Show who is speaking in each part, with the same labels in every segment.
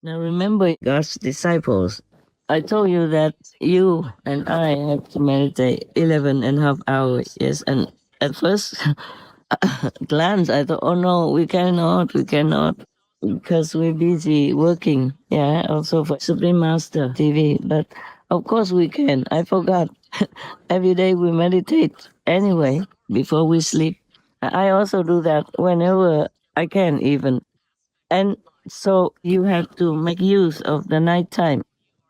Speaker 1: Now remember, God's disciples, I told you that you and I have to meditate 11.5 hours. Yes, and at first glance, I thought, oh no, we cannot, because we're busy working. Yeah, also for Supreme Master TV. But of course we can. I forgot. Every day we meditate anyway before we sleep. I also do that whenever I can, even. And so you have to make use of the nighttime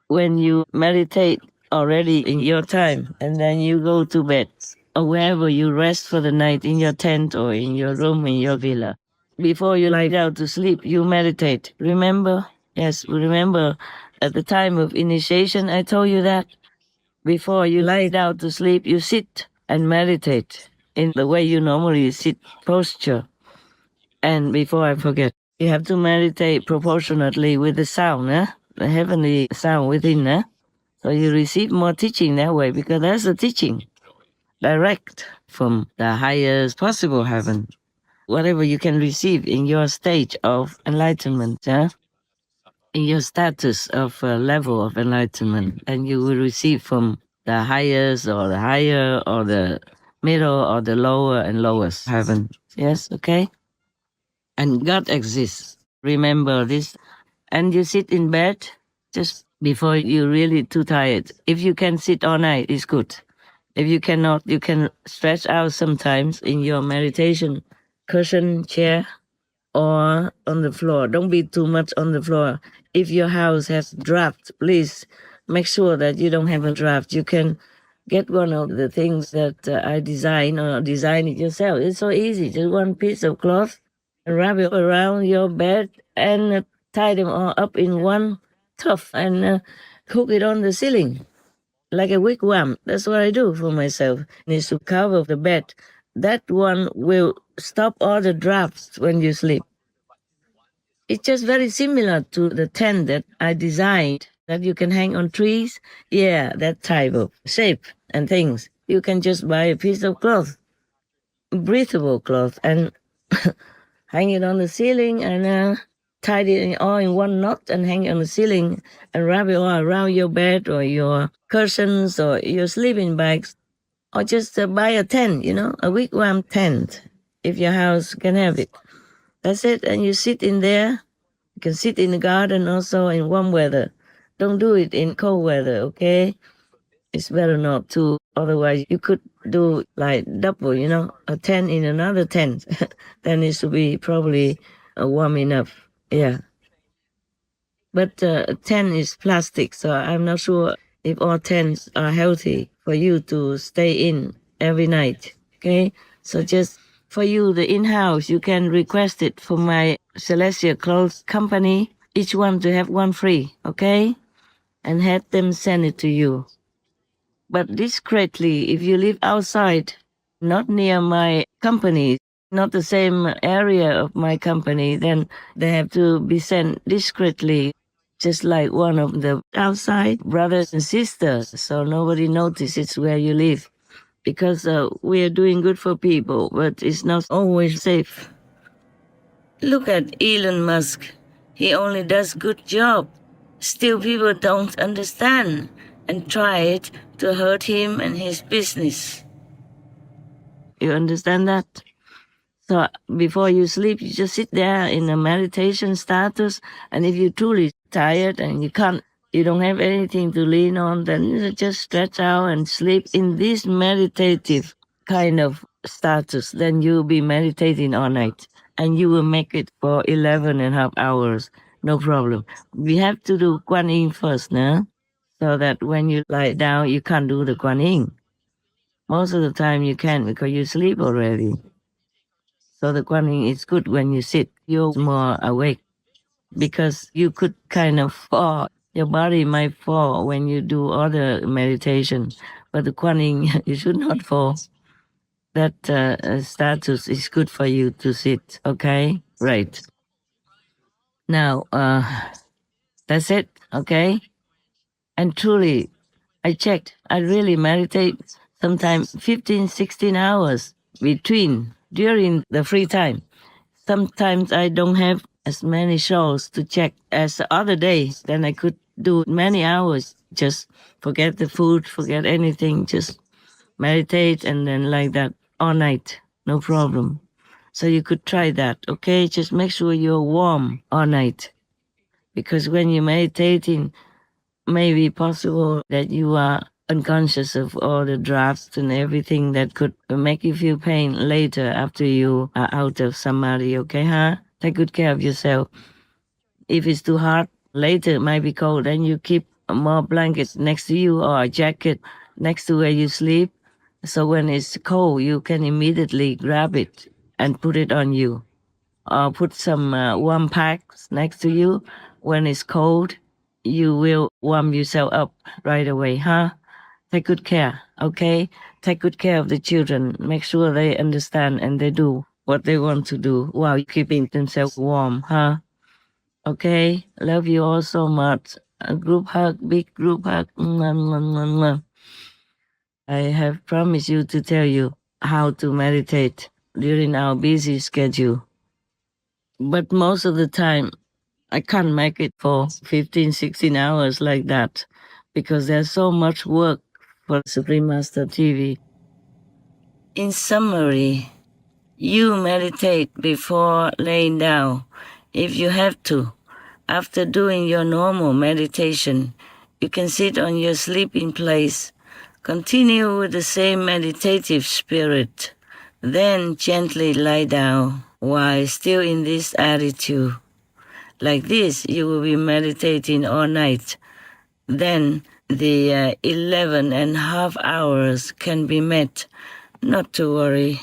Speaker 1: when you meditate already in your time, and then you go to bed or wherever you rest for the night, in your tent or in your room in your villa. Before you lie down to sleep, you meditate. Remember? Yes, remember at the time of initiation, I told you that before you lie down to sleep, you sit and meditate in the way you normally sit posture. And before I forget, you have to meditate proportionately with the sound, the heavenly sound within. So you receive more teaching that way, because that's the teaching direct from the highest possible heaven. Whatever you can receive in your stage of enlightenment, in your status of level of enlightenment, and you will receive from the highest or the higher or the middle or the lower and lowest heaven. Yes, okay? And God exists. Remember this. And you sit in bed just before you're really too tired. If you can sit all night, it's good. If you cannot, you can stretch out sometimes in your meditation cushion chair or on the floor. Don't be too much on the floor. If your house has draft, please make sure that you don't have a draft. You can get one of the things that I design, or design it yourself. It's so easy. Just one piece of cloth, and wrap it around your bed, and tie them all up in one tuft, and hook it on the ceiling like a wigwam. That's what I do for myself. Needs to cover the bed. That one will stop all the drafts when you sleep. It's just very similar to the tent that I designed that you can hang on trees. Yeah, that type of shape and things. You can just buy a piece of cloth, breathable cloth, and hang it on the ceiling, and tie it all in one knot and hang it on the ceiling, and wrap it all around your bed or your cushions or your sleeping bags, or just buy a tent, a wigwam tent, if your house can have it. That's it, and you sit in there. You can sit in the garden also in warm weather. Don't do it in cold weather, okay? It's better not to. Otherwise, you could do like double, a tent in another tent. Then it should be probably warm enough. Yeah. But a tent is plastic, so I'm not sure if all tents are healthy for you to stay in every night. Okay? So just for you, the in-house, you can request it from my Celestial Clothes company, each one to have one free, okay? And have them send it to you. But discreetly, if you live outside, not near my company, not the same area of my company, then they have to be sent discreetly, just like one of the outside brothers and sisters, so nobody notices where you live. Because we are doing good for people, but it's not always safe. Look at Elon Musk. He only does good job. Still people don't understand and try it to hurt him and his business. You understand that? So before you sleep, you just sit there in a meditation status, and if you're truly tired and you don't have anything to lean on, then you just stretch out and sleep in this meditative kind of status. Then you'll be meditating all night, and you will make it for 11.5 hours. No problem. We have to do Kuan Yin first, no? So that when you lie down, you can't do the Kuan Yin. Most of the time you can, because you sleep already. So the Kuan Yin is good when you sit. You're more awake, because you could kind of fall. Your body might fall when you do other meditation, but the Kuan Yin, you should not fall. That status is good for you to sit. Okay, right. Now, that's it. Okay, and truly, I checked. I really meditate sometimes 15, 16 hours during the free time. Sometimes I don't have as many shows to check as the other day. Then I could do many hours, just forget the food, forget anything, just meditate and then like that all night, no problem. So you could try that, okay? Just make sure you're warm all night. Because when you're meditating, maybe possible that you are unconscious of all the drafts and everything that could make you feel pain later after you are out of samadhi, okay, huh? Take good care of yourself. If it's too hot, later it might be cold, then you keep more blankets next to you or a jacket next to where you sleep. So when it's cold, you can immediately grab it and put it on you. Or put some warm packs next to you. When it's cold, you will warm yourself up right away, huh? Take good care, okay? Take good care of the children. Make sure they understand and they do what they want to do while keeping themselves warm, huh? Okay? Love you all so much. A group hug, big group hug. Mwah, mwah, mwah, mwah. I have promised you to tell you how to meditate during our busy schedule. But most of the time, I can't make it for 15, 16 hours like that because there's so much work for Supreme Master TV. In summary, you meditate before laying down if you have to. After doing your normal meditation, you can sit on your sleeping place, continue with the same meditative spirit, then gently lie down while still in this attitude. Like this, you will be meditating all night. Then the 11 and a half hours can be met. Not to worry.